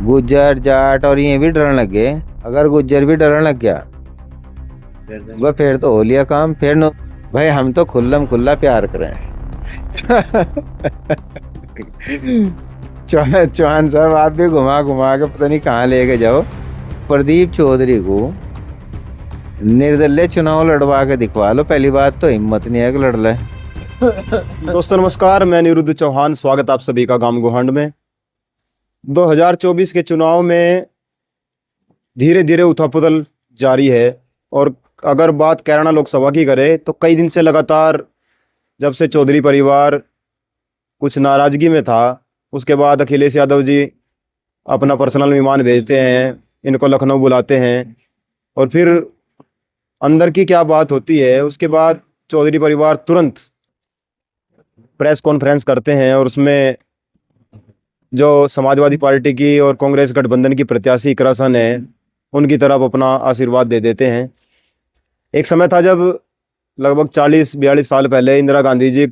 गुज्जर जाट और ये भी डरने लग गए। अगर गुज्जर भी डरने लग गया वह फिर तो हो लिया काम। फिर न भाई हम तो खुल्लम खुल्ला प्यार करें। चौहान साहब आप भी घुमा घुमा के पता नहीं कहाँ लेके जाओ। प्रदीप चौधरी को निर्दलीय चुनाव लड़वा के दिखवा लो। पहली बात तो हिम्मत नहीं है कि लड़ ले। दोस्तों नमस्कार, मैं निरुद्ध चौहान, स्वागत आप सभी का गाम गोहांड में। 2024 के चुनाव में धीरे धीरे उथल-पुथल जारी है। और अगर बात कैराना लोकसभा की करें तो कई दिन से लगातार जब से चौधरी परिवार कुछ नाराजगी में था, उसके बाद अखिलेश यादव जी अपना पर्सनल विमान भेजते हैं, इनको लखनऊ बुलाते हैं और फिर अंदर की क्या बात होती है उसके बाद चौधरी परिवार तुरंत प्रेस कॉन्फ्रेंस करते हैं और उसमें जो समाजवादी पार्टी की और कांग्रेस गठबंधन की प्रत्याशी इकरा खान है उनकी तरफ अपना आशीर्वाद दे देते हैं। एक समय था जब लगभग 40-42 साल पहले इंदिरा गांधी जी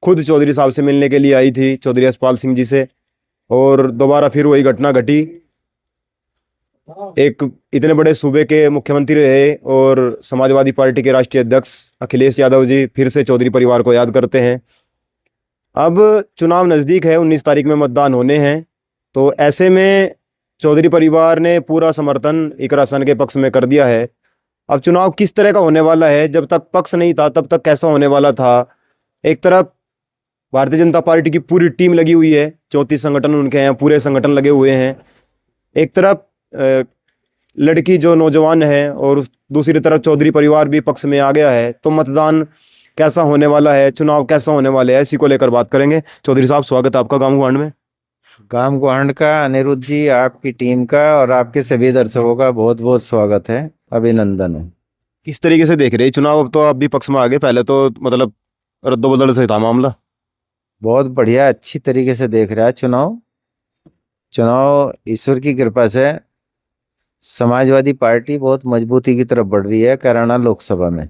खुद चौधरी साहब से मिलने के लिए आई थी, चौधरी यशपाल सिंह जी से, और दोबारा फिर वही घटना घटी। एक इतने बड़े सूबे के मुख्यमंत्री रहे और समाजवादी पार्टी के राष्ट्रीय अध्यक्ष अखिलेश यादव जी फिर से चौधरी परिवार को याद करते हैं। अब चुनाव नज़दीक है, 19 तारीख में मतदान होने हैं, तो ऐसे में चौधरी परिवार ने पूरा समर्थन इकरा खान के पक्ष में कर दिया है। अब चुनाव किस तरह का होने वाला है, जब तक पक्ष नहीं था तब तक कैसा होने वाला था। एक तरफ भारतीय जनता पार्टी की पूरी टीम लगी हुई है, 34 संगठन उनके हैं, पूरे संगठन लगे हुए हैं। एक तरफ लड़की जो नौजवान है और दूसरी तरफ चौधरी परिवार भी पक्ष में आ गया है। तो मतदान कैसा होने वाला है, चुनाव कैसा होने वाले है, इसी को लेकर बात करेंगे। चौधरी साहब स्वागत है आपका गाम गोहांड में। गाम गोहांड का, अनिरुद्ध जी, आपकी टीम का और आपके सभी दर्शकों का बहुत बहुत स्वागत है, अभिनंदन है। किस तरीके से देख रहे हैं चुनाव? अब तो आप भी पक्ष में आ गए, पहले तो मतलब रद्दोबदल से था मामला। बहुत बढ़िया, अच्छी तरीके से देख रहा है चुनाव ईश्वर की कृपा से समाजवादी पार्टी बहुत मजबूती की तरफ बढ़ रही है कैराना लोकसभा में।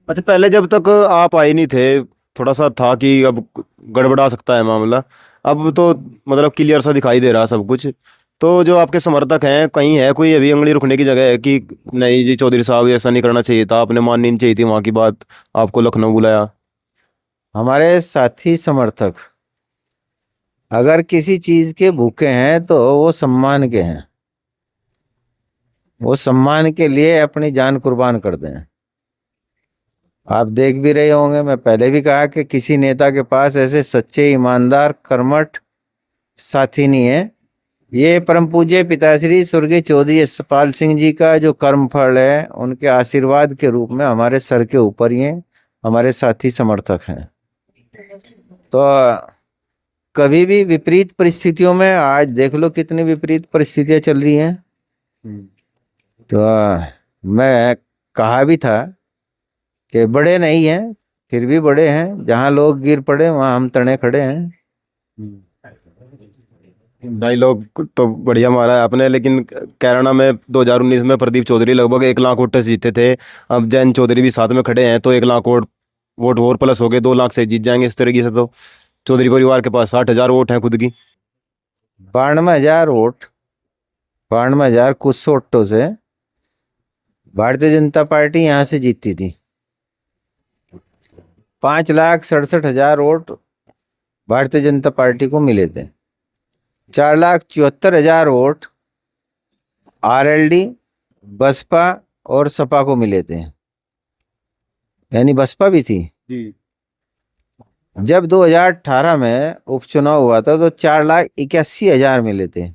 अच्छा, पहले जब तक आप आए नहीं थे थोड़ा सा था कि अब गड़बड़ा सकता है मामला, अब तो मतलब क्लियर सा दिखाई दे रहा सब कुछ। तो जो आपके समर्थक हैं, कहीं है कोई अभी उंगली रुकने की जगह है कि नहीं जी चौधरी साहब ऐसा नहीं करना चाहिए था, आपने माननी नहीं चाहिए थी वहाँ की बात, आपको लखनऊ बुलाया? हमारे साथी समर्थक अगर किसी चीज के भूखे हैं तो वो सम्मान के हैं। वो सम्मान के लिए अपनी जान कुर्बान कर दें। आप देख भी रहे होंगे, मैं पहले भी कहा कि किसी नेता के पास ऐसे सच्चे, ईमानदार, कर्मठ साथी नहीं है। ये परम पूज्य पिताश्री स्वर्गीय चौधरी यशपाल सिंह जी का जो कर्म फल है, उनके आशीर्वाद के रूप में हमारे सर के ऊपर ये हमारे साथी समर्थक हैं। तो कभी भी विपरीत परिस्थितियों में, आज देख लो कितनी विपरीत परिस्थितियां चल रही हैं। तो मैं कहा भी था कि बड़े नहीं हैं फिर भी बड़े हैं, जहां लोग गिर पड़े वहां हम तने खड़े हैं। डायलॉग तो बढ़िया मारा है आपने, लेकिन कैराना में 2019 में प्रदीप चौधरी लगभग 1 लाख वोट से जीते थे। अब जैन चौधरी भी साथ में खड़े हैं तो 1 लाख वोट और प्लस हो गए, 2 लाख से जीत जाएंगे। इस तरीके से तो चौधरी परिवार के पास 60,000 वोट हैं खुद की। 92,000 वोट, 92,000 कुछ वोटों से भारतीय जनता पार्टी यहाँ से जीतती थी। 5,67,000 वोट भारतीय जनता पार्टी को मिले थे। 4,74,000 वोट आरएलडी, बसपा और सपा को मिले थे, यानी बसपा भी थी जी। जब 2018 में उपचुनाव हुआ था तो 4,81,000 मिले थे।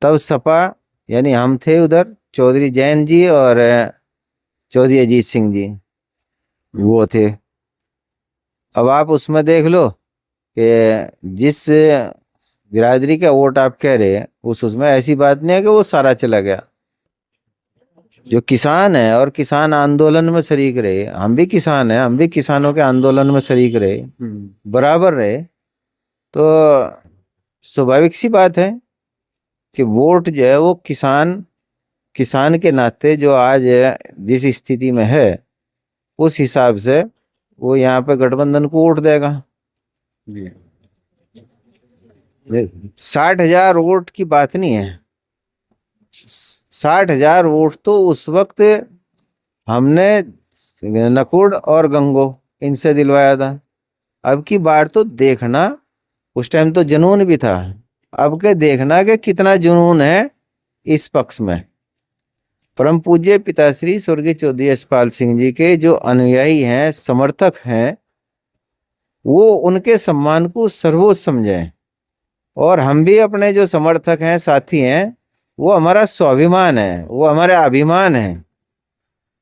तब सपा यानी हम थे उधर, चौधरी जैन जी और चौधरी अजीत सिंह जी वो थे। अब आप उसमें देख लो कि जिस बिरादरी का वोट आप कह रहे हैं उसमें ऐसी बात नहीं है कि वो सारा चला गया। जो किसान है और किसान आंदोलन में शरीक रहे, हम भी किसान हैं, हम भी किसानों के आंदोलन में शरीक रहे, बराबर रहे, तो स्वाभाविक सी बात है कि वोट जो है वो किसान के नाते जो आज जिस स्थिति में है उस हिसाब से वो यहाँ पे गठबंधन को वोट देगा। 60,000 वोट की बात नहीं है। 60,000 वोट तो उस वक्त हमने नकुड़ और गंगो इनसे दिलवाया था। अब की बार तो देखना, उस टाइम तो जुनून भी था, अब के देखना कि कितना जुनून है इस पक्ष में। परम पूज्य पिताश्री स्वर्गीय चौधरी यशपाल सिंह जी के जो अनुयायी हैं, समर्थक हैं, वो उनके सम्मान को सर्वोच्च समझें। और हम भी अपने जो समर्थक हैं, साथी हैं, वो हमारा स्वाभिमान है, वो हमारा अभिमान है,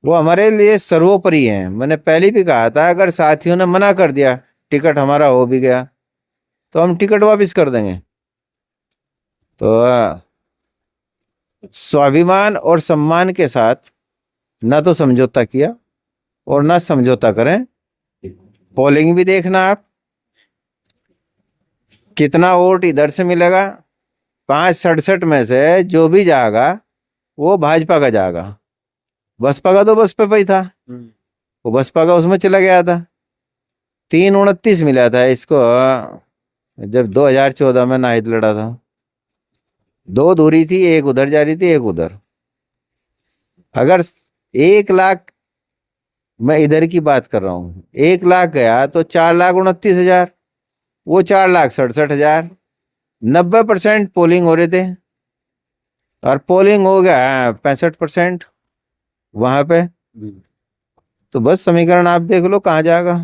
वो हमारे लिए सर्वोपरि है। मैंने पहले भी कहा था, अगर साथियों ने मना कर दिया, टिकट हमारा हो भी गया, तो हम टिकट वापस कर देंगे। तो स्वाभिमान और सम्मान के साथ ना तो समझौता किया और ना समझौता करें। पोलिंग भी देखना आप, कितना वोट इधर से मिलेगा। 567 में से जो भी जाएगा वो भाजपा का जाएगा। बसपा का तो बसपा पे ही था, वो बसपा का उसमें चला गया था। 329 मिला था इसको जब 2014 में नाहिद लड़ा था। 2 दूरी थी, एक उधर जा रही थी, एक उधर। अगर 1 लाख, मैं इधर की बात कर रहा हूं, 1 लाख गया तो 4,29,000, वो 4,67,000। 90% पोलिंग हो रहे थे और पोलिंग हो गया 65% वहां पे। तो बस समीकरण आप देख लो कहाँ जाएगा।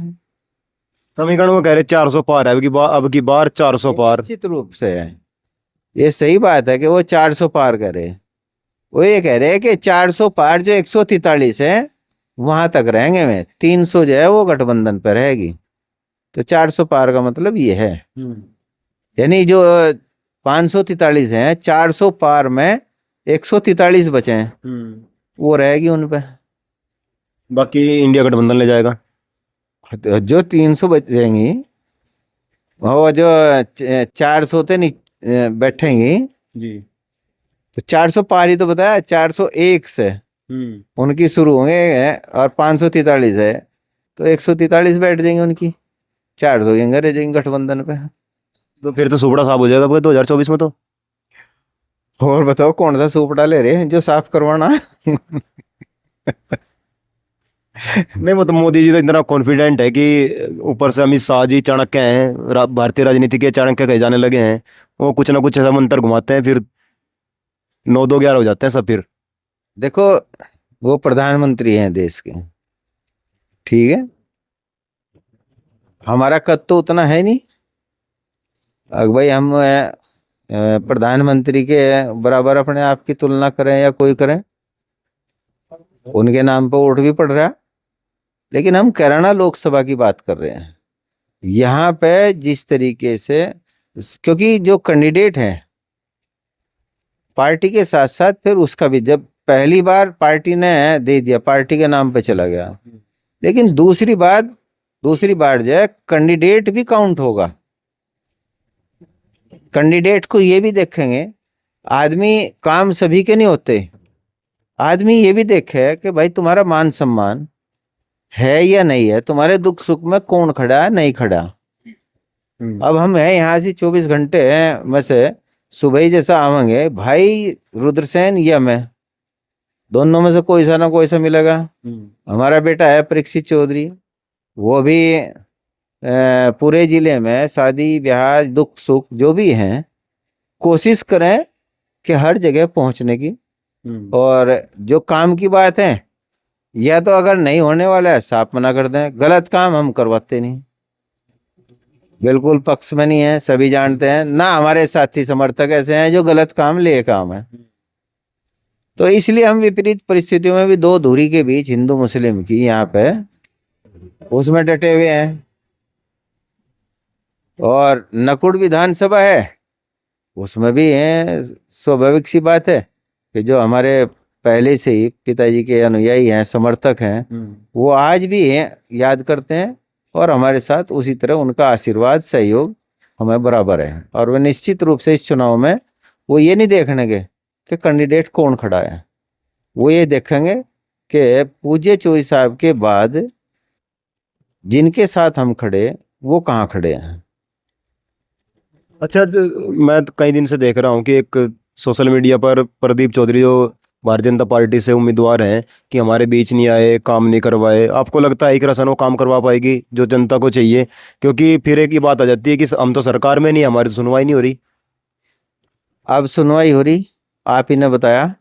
समीकरण वो कह रहे 400 पार है, अब की बार 400 पार। निश्चित रूप से है, ये सही बात है कि वो 400 पार करे। वो ये कह रहे हैं कि 400 पार, जो 143 है वहां तक रहेंगे में, 300 जो है वो गठबंधन पर रहेगी। तो 400 पार का मतलब ये है, यानी जो 543 हैं, 400 पार में 143 बचे हैं, वो रहेगी उन पे। बाकी इंडिया गठबंधन ले जाएगा। जो 300 बचेंगी, वो जो 400 ते बैठेंगी जी। तो 400 पार ही तो बताया। 401 से उनकी शुरू होंगे और 543 है तो 143 बैठ जाएंगे उनकी, 400 के रह जाएंगे गठबंधन पे। तो फिर तो सुपड़ा साफ हो जाएगा 2024 में तो। और बताओ कौन सा सूपड़ा ले रहे हैं जो साफ करवाना। नहीं, वो तो मोदी जी तो इतना कॉन्फिडेंट है कि ऊपर से अमित शाह जी चाणक्य हैं, भारतीय राजनीति के चाणक्य कहे जाने लगे हैं। वो कुछ ना कुछ ऐसा मंत्र घुमाते हैं, फिर 9-2-11 हो जाते हैं सब फिर। देखो, वो प्रधानमंत्री हैं देश के, ठीक है, हमारा कद तो उतना है नहीं। अगर भाई हम प्रधानमंत्री के बराबर अपने आप की तुलना करें या कोई करें, उनके नाम पर वोट भी पड़ रहा है। लेकिन हम कैराना लोकसभा की बात कर रहे हैं। यहाँ पे जिस तरीके से, क्योंकि जो कैंडिडेट हैं पार्टी के साथ साथ, फिर उसका भी, जब पहली बार पार्टी ने दे दिया, पार्टी के नाम पे चला गया, लेकिन दूसरी बार जो है कैंडिडेट भी काउंट होगा। कैंडिडेट को ये भी देखेंगे, आदमी काम सभी के नहीं होते, आदमी ये भी देखे कि भाई तुम्हारा मान सम्मान है या नहीं है, तुम्हारे दुख सुख में कौन खड़ा है, नहीं खड़ा। अब हम हैं यहाँ से 24 घंटे में से सुबह ही जैसा आवेंगे, भाई रुद्रसेन या मैं, दोनों में से कोई सा ना कोई सा मिलेगा। हमारा बेटा है परीक्षित चौधरी, वो भी पूरे जिले में शादी ब्याह दुख सुख जो भी हैं, कोशिश करें कि हर जगह पहुंचने की। और जो काम की बात है, या तो अगर नहीं होने वाला है साफ मना कर दें। गलत काम हम करवाते नहीं, बिल्कुल पक्ष में नहीं है, सभी जानते हैं ना। हमारे साथी समर्थक ऐसे हैं जो गलत काम ले काम है। तो इसलिए हम विपरीत परिस्थितियों में भी, 2 धुरी के बीच हिंदू मुस्लिम की यहाँ पे, उसमें डटे हुए हैं। और नकुड़ विधानसभा है, उसमें भी है। स्वाभाविक सी बात है कि जो हमारे पहले से ही पिताजी के अनुयायी हैं, समर्थक हैं, वो आज भी हैं, याद करते हैं, और हमारे साथ उसी तरह उनका आशीर्वाद सहयोग हमें बराबर है। और वे निश्चित रूप से इस चुनाव में वो ये नहीं देखेंगे कि कैंडिडेट कौन खड़ा है, वो ये देखेंगे कि पूज्य चौधरी साहब के बाद जिनके साथ हम खड़े वो कहाँ खड़े हैं। अच्छा मैं तो कई दिन से देख रहा हूँ कि एक सोशल मीडिया पर प्रदीप चौधरी जो भारतीय जनता पार्टी से उम्मीदवार हैं कि हमारे बीच नहीं आए, काम नहीं करवाए। आपको लगता है कि रसन वो काम करवा पाएगी जो जनता को चाहिए? क्योंकि फिर एक ही बात आ जाती है कि हम तो सरकार में नहीं, हमारी तो सुनवाई नहीं हो रही। अब सुनवाई हो रही। आप ही ने बताया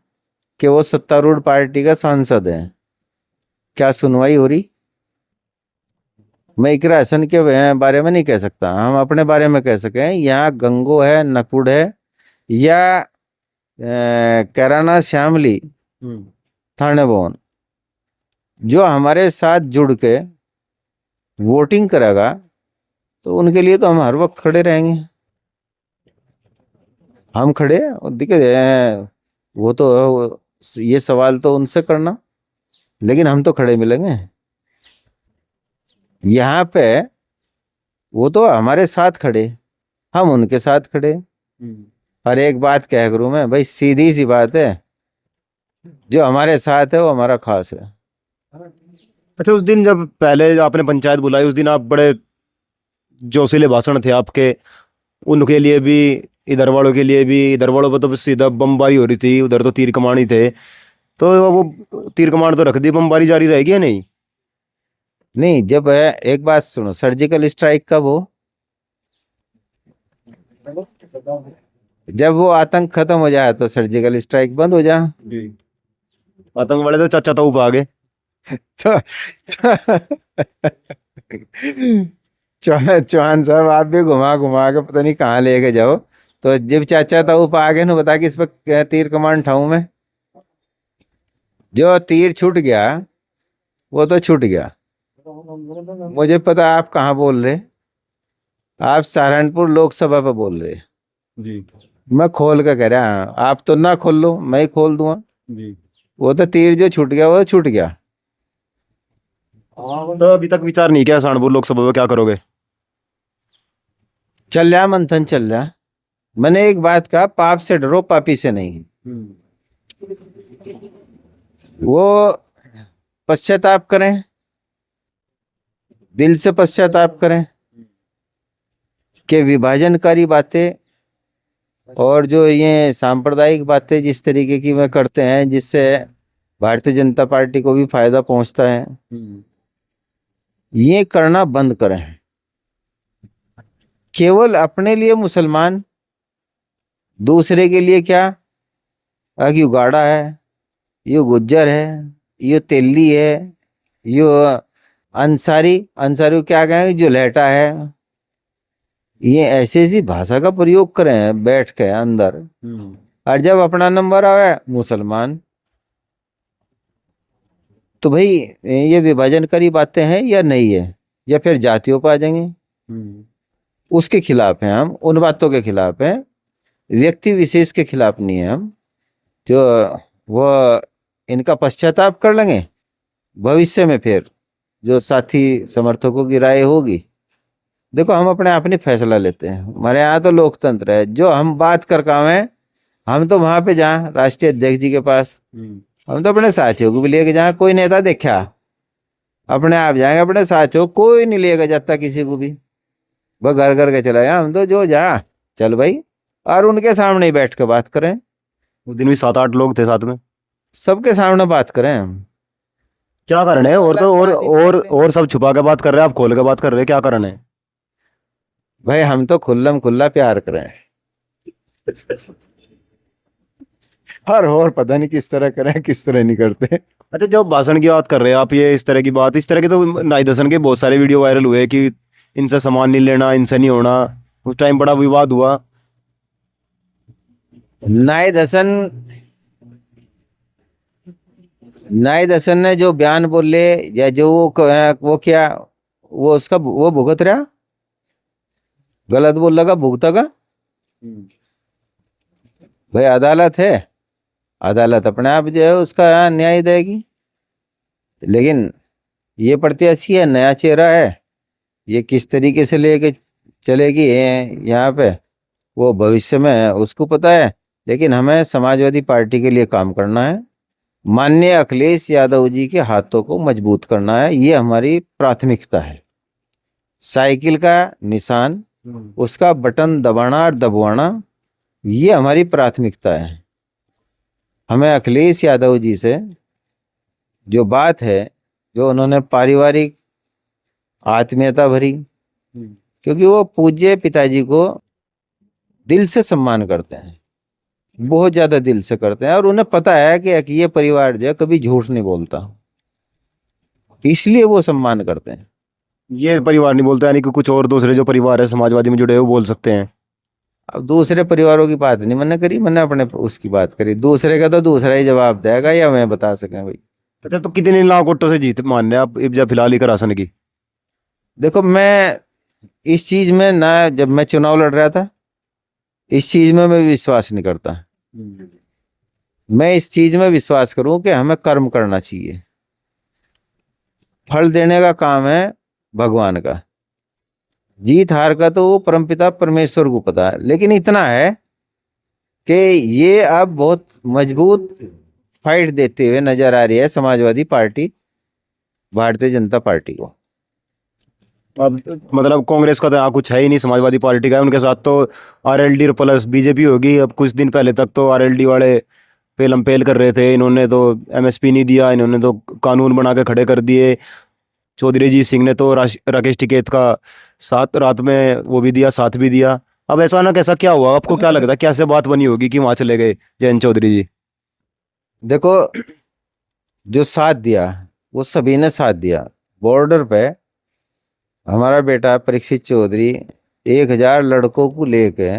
कि वो सत्तारूढ़ पार्टी का सांसद है, क्या सुनवाई हो रही? मैं इकरा हसन के बारे में नहीं कह सकता, हम अपने बारे में कह सकें। यहाँ गंगो है, नकुड़ है, या कैराना श्यामली थाने भवन, जो हमारे साथ जुड़ के वोटिंग करेगा, तो उनके लिए तो हम हर वक्त खड़े रहेंगे। हम खड़े हैं, और देखिए वो तो ये सवाल तो उनसे करना, लेकिन हम तो खड़े मिलेंगे यहाँ पे। वो तो हमारे साथ खड़े, हम उनके साथ खड़े। और एक बात कह करूं मैं भाई, सीधी सी बात है, जो हमारे साथ है वो हमारा खास है। अच्छा, उस दिन जब पहले आपने पंचायत बुलाई, उस दिन आप बड़े जोशीले भाषण थे आपके, उनके लिए भी, इधर वालों के लिए भी। इधर वालों पर तो सीधा बमबारी हो रही थी, उधर तो तीर कमानी थे। तो वो तीर कमान तो रख दी, बमबारी जारी रहेगी या नहीं? नहीं, जब एक बात सुनो, सर्जिकल स्ट्राइक कब हो? जब वो आतंक खत्म हो जाए तो सर्जिकल स्ट्राइक बंद हो जाए। आतंक वाले तो चाचा ताऊ पे आ गए। चौहान साहब, आप भी घुमा घुमा के पता नहीं कहाँ लेके जाओ। तो जब चाचा ताऊ पे आ गए ना, बता कि इस पर तीर कमान ठाऊं मैं। जो तीर छूट गया वो तो छूट गया। मुझे पता आप कहाँ बोल रहे, आप सहारनपुर लोकसभा पे बोल रहे। जी मैं खोल के कह रहा, आप तो ना खोल लो, मैं ही खोल दूंगा। जी। वो तो तीर जो छूट गया वो छूट गया। तो अभी तक विचार नहीं किया सहारनपुर लोकसभा में क्या करोगे? चल रहा मंथन, चल रहा। मैंने एक बात कहा, पाप से डरो, पापी से नहीं। वो पश्चाताप करें, दिल से पश्चाताप करें कि विभाजनकारी बातें और जो ये सांप्रदायिक बातें जिस तरीके की में करते हैं, जिससे भारतीय जनता पार्टी को भी फायदा पहुंचता है, ये करना बंद करें। केवल अपने लिए मुसलमान, दूसरे के लिए क्या, यू गाड़ा है, यू गुज्जर है, यू तेली है, यू अंसारी, अंसारी को क्या कहेंगे, जो लहटा है, ये ऐसी ऐसी भाषा का प्रयोग करें बैठ के अंदर। और जब अपना नंबर आवे, मुसलमान। तो भाई ये विभाजनकारी बातें हैं या नहीं है, या फिर जातियों पर आ जाएंगे? उसके खिलाफ हैं हम, उन बातों के खिलाफ हैं, व्यक्ति विशेष के खिलाफ नहीं है हम। जो वो इनका पश्चाताप कर लेंगे भविष्य में, फिर जो साथी समर्थकों की राय होगी। देखो, हम अपने आप नहीं फैसला लेते हैं, हमारे यहाँ तो लोकतंत्र है। जो हम बात कर कावें, हम तो वहां पे जहाँ राष्ट्रीय अध्यक्ष जी के पास, हम तो अपने साथियों को भी लेके जाए। कोई नेता देखा, अपने आप जाएंगे, अपने साथियों, कोई नहीं लेके जाता किसी को भी, वह घर घर के चला गया। हम तो जो जा चल भाई, और उनके सामने ही बैठ के बात करें। उस दिन भी 7-8 लोग थे साथ में। सबके सामने बात करें हम। क्या कारण है? और तो और सब छुपा के बात कर रहे हैं, आप खोल के बात कर रहे हैं, क्या कारण है? भाई हम तो खुल्लम खुल्ला प्यार करें, और पता नहीं किस तरह करें किस तरह नहीं करते। अच्छा, जब भाषण की बात कर रहे हैं आप, ये इस तरह की बात, इस तरह के तो नाई दर्शन के बहुत सारे वीडियो वायरल हुए कि इनसे सामान नहीं लेना, इनसे नहीं होना। उस टाइम बड़ा विवाद हुआ। नायद हसन ने जो बयान बोले, या जो वो क्या, वो उसका वो भुगत रहा, गलत बोल लगा, भुगता का। भाई अदालत है, अदालत अपने आप जो है उसका न्याय देगी। लेकिन ये प्रत्याशी है, नया चेहरा है, ये किस तरीके से लेके चलेगी यहाँ पे, वो भविष्य में उसको पता है। लेकिन हमें समाजवादी पार्टी के लिए काम करना है, माननीय अखिलेश यादव जी के हाथों को मजबूत करना है, ये हमारी प्राथमिकता है। साइकिल का निशान उसका बटन दबाना और दबवाना, ये हमारी प्राथमिकता है। हमें अखिलेश यादव जी से जो बात है, जो उन्होंने पारिवारिक आत्मीयता भरी, क्योंकि वो पूज्य पिताजी को दिल से सम्मान करते हैं, बहुत ज्यादा दिल से करते हैं, और उन्हें पता है कि ये परिवार जो है कभी झूठ नहीं बोलता, इसलिए वो सम्मान करते हैं। ये परिवार नहीं बोलते, यानी कि कुछ और दूसरे जो परिवार है समाजवादी में जुड़े हुए वो बोल सकते हैं। अब दूसरे परिवारों की बात नहीं मैंने करी, मैंने अपने उसकी बात करी। दूसरे का तो दूसरा ही जवाब देगा, या मैं बता सकें भाई। अच्छा, तो कितने लाख वोटों से जीत मान रहे हैं आप जब फिलहाल इकर आसन की? देखो, मैं इस चीज में ना, जब मैं चुनाव लड़ रहा था, इस चीज में मैं विश्वास नहीं करता। मैं इस चीज में विश्वास करूं कि हमें कर्म करना चाहिए, फल देने का काम है भगवान का, जीत हार का तो वो परमपिता परमेश्वर को पता है। लेकिन इतना है कि ये अब बहुत मजबूत फाइट देते हुए नजर आ रही है समाजवादी पार्टी भारतीय जनता पार्टी को। अब मतलब कांग्रेस का तो यहाँ कुछ है ही नहीं, समाजवादी पार्टी का है, उनके साथ तो आरएलडी प्लस बीजेपी होगी। अब कुछ दिन पहले तक तो आरएलडी वाले पेलम पेल कर रहे थे, इन्होंने तो एमएसपी नहीं दिया, इन्होंने तो कानून बना के खड़े कर दिए। चौधरी जी सिंह ने तो राकेश टिकैत का साथ रात में वो भी दिया, साथ भी दिया। अब ऐसा ना कैसा क्या हुआ, आपको क्या लगता है कैसे बात बनी होगी कि वहां चले गए जयंत चौधरी जी? देखो, जो साथ दिया वो सभी ने साथ दिया। बॉर्डर पे हमारा बेटा परीक्षित चौधरी 1,000 लड़कों को लेके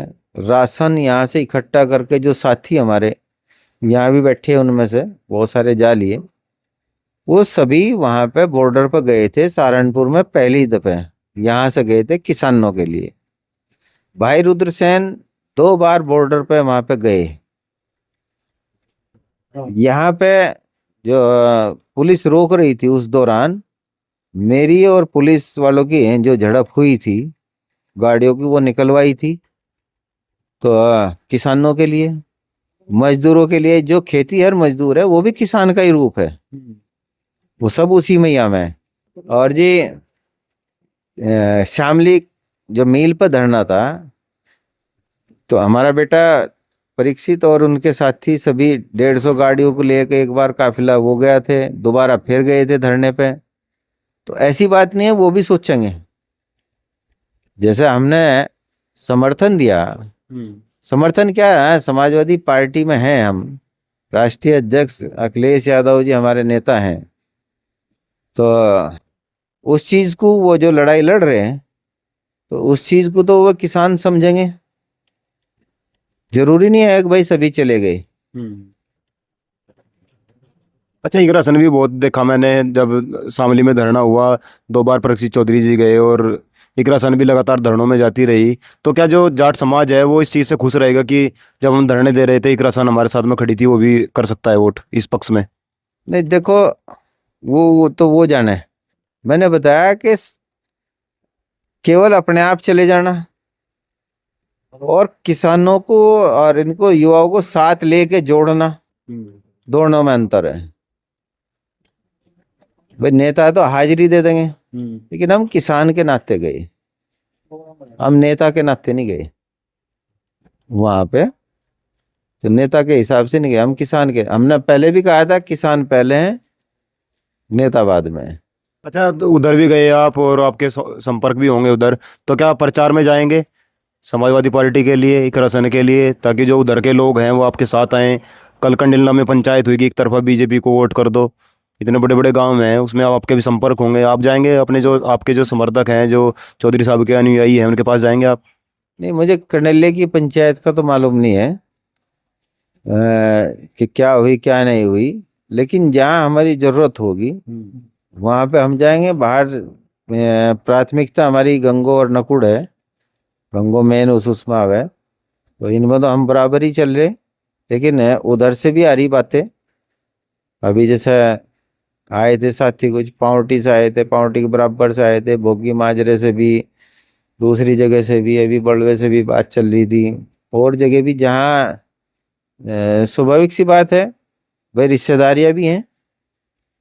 राशन यहाँ से इकट्ठा करके, जो साथी हमारे यहाँ भी बैठे हैं उनमें से बहुत सारे जा लिए, वो सभी वहां पे बॉर्डर पर गए थे। सहारनपुर में पहली दफे यहाँ से गए थे किसानों के लिए। भाई रुद्रसेन 2 बार बॉर्डर पे वहां पे गए। यहाँ पे जो पुलिस रोक रही थी उस दौरान, मेरी और पुलिस वालों की जो झड़प हुई थी गाड़ियों की, वो निकलवाई थी। तो किसानों के लिए, मजदूरों के लिए, जो खेती हर मजदूर है वो भी किसान का ही रूप है, वो सब उसी में ही है। और जी शामली जो मील पर धरना था, तो हमारा बेटा परीक्षित और उनके साथी सभी 150 गाड़ियों को लेकर एक बार काफिला वो गया थे, दोबारा फिर गए थे धरने पे। तो ऐसी बात नहीं है, वो भी सोचेंगे। जैसे हमने समर्थन दिया, समर्थन क्या है, समाजवादी पार्टी में हैं हम, राष्ट्रीय अध्यक्ष अखिलेश यादव जी हमारे नेता हैं, तो उस चीज को, वो जो लड़ाई लड़ रहे हैं, तो उस चीज को तो वो किसान समझेंगे। जरूरी नहीं है कि भाई सभी चले गए। अच्छा, इकरासन भी बहुत देखा मैंने, जब शामली में धरना हुआ 2 बार परीक्षित चौधरी जी गए और इकरासन भी लगातार धरनों में जाती रही। तो क्या जो जाट समाज है वो इस चीज़ से खुश रहेगा कि जब हम धरने दे रहे थे इकरासन हमारे साथ में खड़ी थी, वो भी कर सकता है वोट इस पक्ष में? नहीं, देखो, वो तो वो जाने। मैंने बताया कि केवल अपने आप चले जाना और किसानों को और इनको युवाओं को साथ लेके जोड़ना, दोनों में अंतर है। भाई नेता तो हाजिरी दे देंगे, लेकिन हम किसान के नाते गए, हम नेता के नाते नहीं गए वहां पे। तो नेता के हिसाब से नहीं गए, हम किसान के। हमने पहले भी कहा था किसान पहले हैं, नेता बाद में है। अच्छा, तो उधर भी गए आप और आपके संपर्क भी होंगे उधर, तो क्या प्रचार में जाएंगे समाजवादी पार्टी के लिए, इकरासन के लिए, ताकि जो उधर के लोग हैं वो आपके साथ आएँ? कल कंडिलना में पंचायत हुई कि एक तरफा बीजेपी को वोट कर दो, इतने बड़े बड़े गांव हैं, उसमें आप आपके भी संपर्क होंगे, आप जाएंगे अपने जो आपके जो समर्थक हैं, जो चौधरी साहब के अनुयायी हैं, उनके पास जाएंगे आप? नहीं, मुझे कनेले की पंचायत का तो मालूम नहीं है कि क्या हुई क्या नहीं हुई, लेकिन जहाँ हमारी जरूरत होगी वहां पे हम जाएंगे। बाहर प्राथमिकता हमारी गंगो और नकुड़ है, गंगो मेन उसमें है, तो इनमें तो हम बराबर ही चल रहे। लेकिन उधर से भी आ रही बातें। अभी जैसे आए थे साथी, कुछ पावटी से आए थे, पावटी के बराबर से आए थे, भोगी माजरे से भी, दूसरी जगह से भी, अभी बड़वे से भी बात चल रही थी, और जगह भी, जहाँ स्वाभाविक सी बात है भाई, रिश्तेदारियां भी हैं,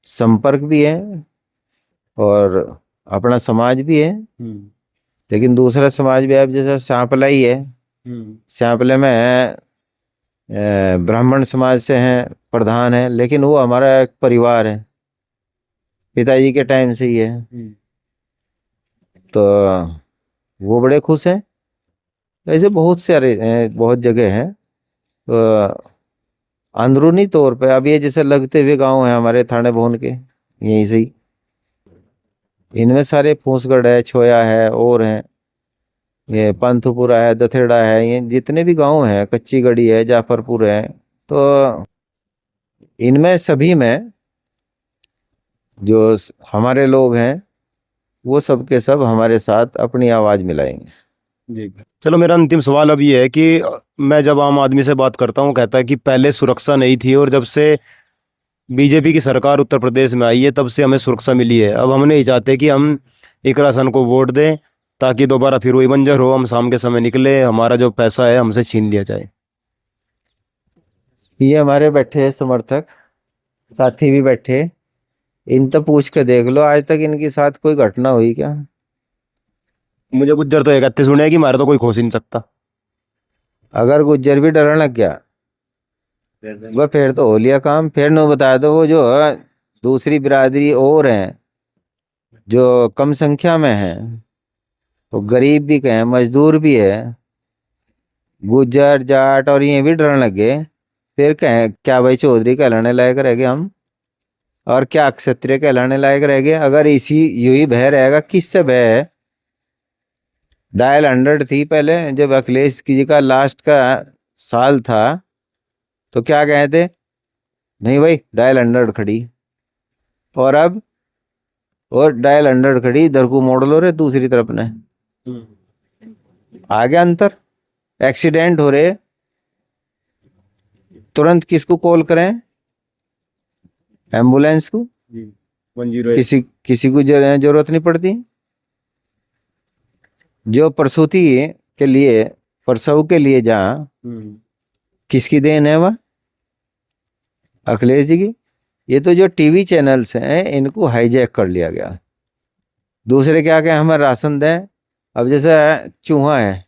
संपर्क भी है और अपना समाज भी है। लेकिन दूसरा समाज भी अब जैसा सांपला ही है, सांपले में है ब्राह्मण समाज से हैं, प्रधान है, लेकिन वो हमारा एक परिवार है, पिताजी के टाइम से ही है। तो वो बड़े खुश हैं। ऐसे बहुत सारे बहुत जगह हैं। तो अंदरूनी तौर पे अब ये जैसे लगते हुए गांव हैं हमारे थाने भवन के, यहीं से ही, इनमें सारे फूसगढ़ है, छोया है, और हैं ये पंथपुरा है, दथेड़ा है, ये जितने भी गांव हैं, कच्ची गढ़ी है, जाफरपुर है, तो इनमें सभी में जो हमारे लोग हैं वो सब के सब हमारे साथ अपनी आवाज मिलाएंगे। जी। चलो मेरा अंतिम सवाल अब ये है कि मैं जब आम आदमी से बात करता हूँ, कहता है कि पहले सुरक्षा नहीं थी और जब से बीजेपी की सरकार उत्तर प्रदेश में आई है तब से हमें सुरक्षा मिली है। अब हम नहीं चाहते कि हम इकरा सन को वोट दें ताकि दोबारा फिर वही बंजर हो, हम शाम के समय निकले, हमारा जो पैसा है हमसे छीन लिया जाए। ये हमारे बैठे हैं समर्थक साथी भी बैठे, इन तो पूछ के देख लो आज तक इनके साथ कोई घटना हुई क्या? मुझे गुज्जर तो ये कहते सुने कि मारे तो कोई खोस ही नहीं सकता। अगर गुज्जर भी डरने लग गया वह फिर तो हो लिया काम। फिर न बता दो वो जो दूसरी बिरादरी और हैं जो कम संख्या में हैं, तो गरीब भी कहें, मजदूर भी है, गुज्जर जाट और ये भी डरने लगे, फिर कहें क्या भाई चौधरी कहलाने लायक रह गए हम, और क्या क्षत्रिय कहलाने लायक रह गए? अगर इसी यू ही भय रहेगा, किससे भय है? डायल 100 थी पहले जब अखिलेश जी का लास्ट का साल था, तो क्या कहे थे? नहीं भाई डायल 100 खड़ी, और अब और डायल 100 खड़ी, इधर को मोड़ लो रे दूसरी तरफ ने। आ गया अंतर। एक्सीडेंट हो रहे तुरंत किसको कॉल करें? एम्बुलेंस को। 108। किसी को जरूरत नहीं पड़ती। जो प्रसूति के लिए, प्रसव के लिए जहाँ, किसकी देन है वह? अखिलेश जी की। ये तो जो टीवी चैनल्स हैं इनको हाईजैक कर लिया गया। दूसरे क्या कहें हमें राशन दें। अब जैसे चूहा है,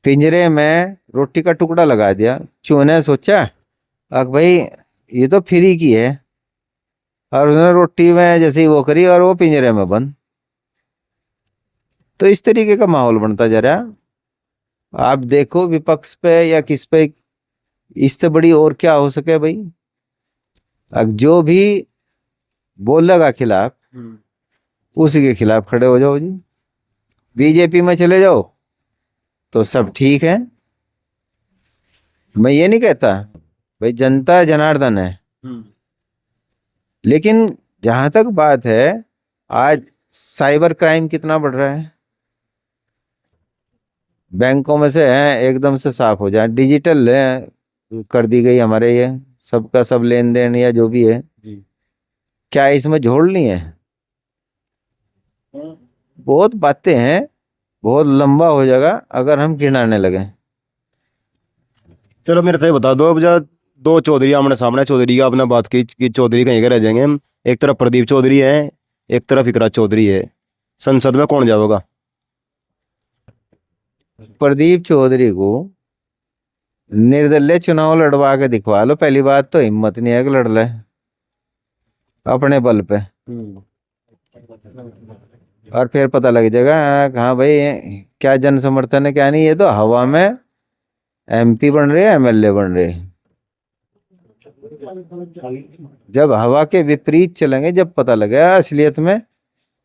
पिंजरे में रोटी का टुकड़ा लगा दिया, चूहे ने सोचा अब भाई ये तो फ्री की है, और उसने रोटी में जैसे ही वो करी और वो पिंजरे में बंद। तो इस तरीके का माहौल बनता जा रहा। आप देखो विपक्ष पे या किस पे, इससे बड़ी और क्या हो सके भाई? अब जो भी बोलेगा खिलाफ, उसी के खिलाफ खड़े हो जाओ जी। बीजेपी में चले जाओ तो सब ठीक है। मैं ये नहीं कहता भाई जनता जनार्दन है, लेकिन जहां तक बात है, आज साइबर क्राइम कितना बढ़ रहा है। बैंकों में से है एकदम से साफ हो जाए, डिजिटल कर दी गई हमारे ये सबका सब लेन देन या जो भी है। क्या इसमें झोल नहीं है? बहुत बातें हैं, बहुत लंबा हो जाएगा अगर हम गिनाने लगे। चलो मेरे से बता दो, अब जब दो चौधरी आमने सामने, चौधरी का आपने बात की कि चौधरी कहीं के रह जाएंगे हम, एक तरफ प्रदीप चौधरी है, एक तरफ इकरा चौधरी है, संसद में कौन जाएगा? प्रदीप चौधरी को निर्दलीय चुनाव लड़वा के दिखवा लो। पहली बात तो हिम्मत नहीं है कि लड़ ले अपने बल पे, और फिर पता लग जाएगा हाँ भाई क्या जन समर्थन है क्या नहीं। ये तो हवा में एमपी बन रहे, एमएलए बन रहे। जब हवा के विपरीत चलेंगे, जब पता लगेगा असलियत में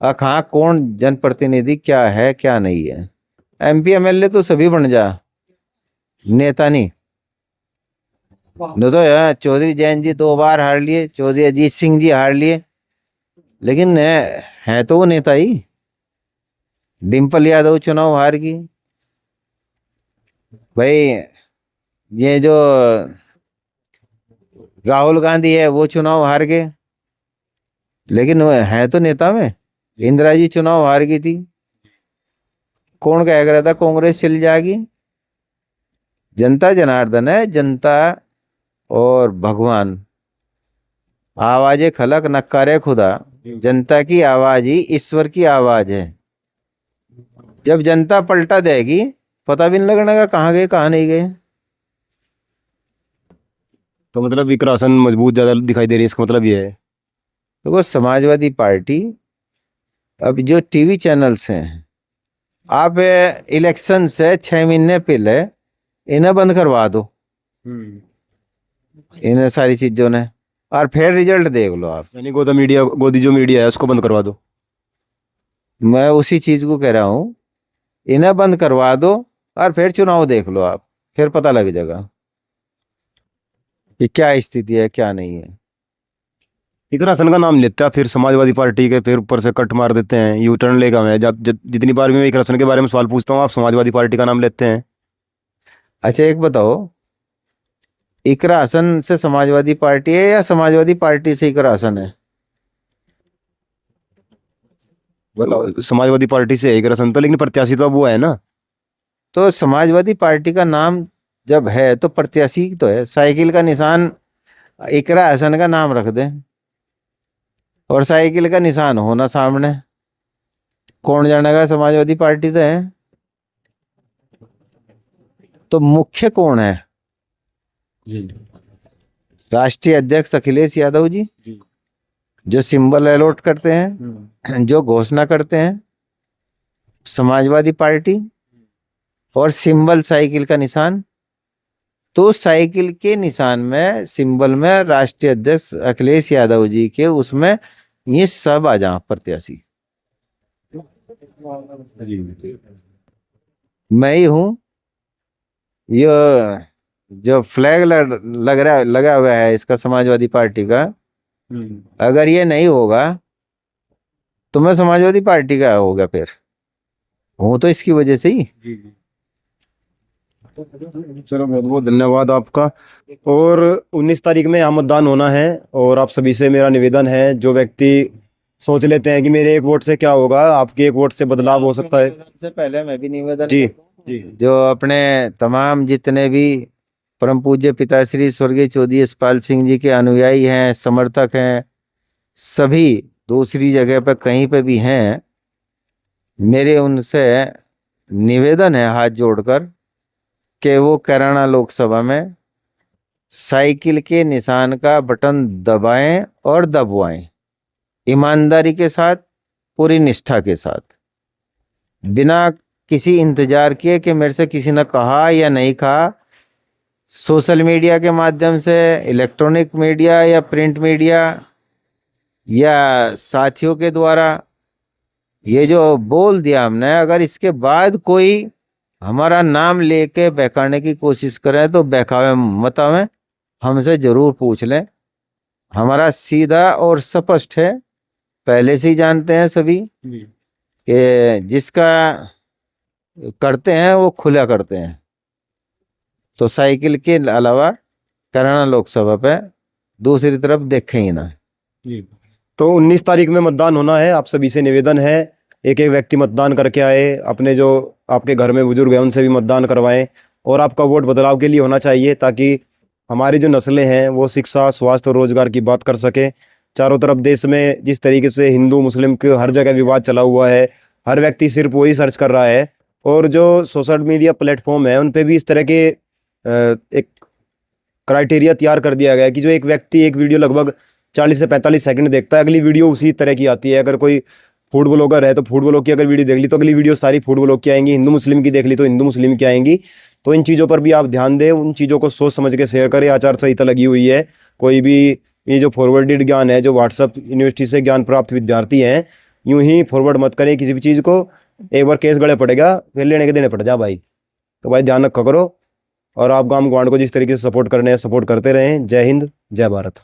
हाँ कौन जनप्रतिनिधि क्या है क्या नहीं है। एमपी एमएलए तो सभी बन जा, नेता नहीं। न तो यार चौधरी जैन जी 2 बार हार लिए, चौधरी अजीत सिंह जी हार लिए, लेकिन है तो वो नेता ही। डिम्पल यादव चुनाव हार गई भाई। ये जो राहुल गांधी है वो चुनाव हार गए, लेकिन वो है तो नेता में। इंदिरा जी चुनाव हार गई थी, कौन कह रहा था कांग्रेस चली जाएगी? जनता जनार्दन है, जनता और भगवान। आवाज खलक नकारे खुदा, जनता की आवाज ही ईश्वर की आवाज है। जब जनता पलटा देगी पता भी नहीं लगने का कहाँ गए कहाँ नहीं गए। तो मतलब एक राशन मजबूत ज़्यादा दिखाई दे रही है, इसका मतलब ये है। देखो समाजवादी पार्टी, अब जो टीवी चैनल्स हैं, आप इलेक्शन से 6 महीने पहले इन्हें बंद करवा दो, इन्हें सारी चीजों ने, और फिर रिजल्ट देख लो आप। यानी गोदी जो मीडिया है उसको बंद करवा दो। मैं उसी चीज को कह रहा हूँ, इन्हें बंद करवा दो और फिर चुनाव देख लो आप, फिर पता लग जाएगा कि क्या स्थिति है क्या नहीं है। एक राशन का नाम लेते हैं फिर समाजवादी पार्टी के, फिर ऊपर से कट मार देते हैं, यू टर्न लेगा। मैं जितनी बार भी मैं एक राशन के बारे में सवाल पूछता हूँ आप समाजवादी पार्टी का नाम लेते हैं। अच्छा एक बताओ, इकरा हसन से समाजवादी पार्टी है या समाजवादी पार्टी से इकरा हसन है? बताओ। समाजवादी पार्टी से एक राशन तो, लेकिन प्रत्याशी तो अब वो है ना। तो समाजवादी पार्टी का नाम जब है तो प्रत्याशी तो है, साइकिल का निशान इकरा हसन का नाम रख दे और साइकिल का निशान होना सामने, कौन जानेगा समाजवादी पार्टी तो है। तो मुख्य कौन है? राष्ट्रीय अध्यक्ष अखिलेश यादव जी, जो सिंबल अलॉट करते हैं, जो घोषणा करते हैं, समाजवादी पार्टी, और सिंबल साइकिल का निशान। तो साइकिल के निशान में, सिंबल में राष्ट्रीय अध्यक्ष अखिलेश यादव जी के, उसमें ये सब आ जा प्रत्याशी। मैं ही हूँ। ये जो फ्लैग लगा हुआ है इसका, समाजवादी पार्टी का, अगर ये नहीं होगा तो मैं समाजवादी पार्टी का होगा, फिर हूँ तो इसकी वजह से ही। चलो बहुत बहुत धन्यवाद आपका। और 19 तारीख में यहाँ मतदान होना है, और आप सभी से मेरा निवेदन है, जो व्यक्ति सोच लेते हैं कि मेरे एक वोट से क्या होगा, आपके एक वोट से बदलाव हो सकता है। से पहले मैं भी निवेदन जी जी, जो अपने तमाम जितने भी परम पूज्य पिताश्री स्वर्गीय चौधरी यशपाल सिंह जी के अनुयायी हैं, समर्थक हैं, सभी दूसरी जगह पर कहीं पे भी हैं, मेरे उनसे निवेदन है हाथ जोड़कर कि वो कैराना लोकसभा में साइकिल के निशान का बटन दबाएं और दबवाएं, ईमानदारी के साथ, पूरी निष्ठा के साथ, बिना किसी इंतजार किए कि मेरे से किसी ने कहा या नहीं कहा। सोशल मीडिया के माध्यम से, इलेक्ट्रॉनिक मीडिया या प्रिंट मीडिया या साथियों के द्वारा ये जो बोल दिया हमने, अगर इसके बाद कोई हमारा नाम लेके बहकाने की कोशिश करे तो बहकावे मत आवे, हमसे जरूर पूछ लें। हमारा सीधा और स्पष्ट है, पहले से ही जानते हैं सभी कि जिसका करते हैं वो खुला करते हैं। तो साइकिल के अलावा कैराना लोकसभा पे दूसरी तरफ देखें ही ना। तो 19 तारीख में मतदान होना है, आप सभी से निवेदन है, एक एक व्यक्ति मतदान करके आए, अपने जो आपके घर में बुजुर्ग हैं उनसे भी मतदान करवाएं, और आपका वोट बदलाव के लिए होना चाहिए, ताकि हमारी जो नस्लें हैं वो शिक्षा, स्वास्थ्य और रोजगार की बात कर सकें। चारों तरफ देश में जिस तरीके से हिंदू मुस्लिम के हर जगह विवाद चला हुआ है, हर व्यक्ति सिर्फ वही सर्च कर रहा है, और जो सोशल मीडिया प्लेटफॉर्म है उन पे भी इस तरह के एक क्राइटेरिया तैयार कर दिया गया है कि जो एक व्यक्ति एक वीडियो लगभग 40 से 45 सेकंड देखता है, अगली वीडियो उसी तरह की आती है। अगर कोई फूड ब्लॉगर है तो फूड ब्लॉग की अगर वीडियो देख ली तो अगली वीडियो सारी फूड ब्लॉग की आएंगी, हिंदू मुस्लिम की देख ली तो हिंदू मुस्लिम की आएंगी। तो इन चीज़ों पर भी आप ध्यान दें, उन चीज़ों को सोच समझ के शेयर करें। आचार संहिता लगी हुई है, कोई भी ये जो फॉरवर्डेड ज्ञान है, जो व्हाट्सअप यूनिवर्सिटी से ज्ञान प्राप्त विद्यार्थी हैं, यूं ही फॉरवर्ड मत करें किसी भी चीज़ को। एक बार केस गड़े पड़ेगा, फिर लेने के देने पड़ जा भाई। तो भाई ध्यान रखा करो, और आप गांव गवांड को जिस तरीके से सपोर्ट करने हैं सपोर्ट करते रहें। जय हिंद, जय भारत।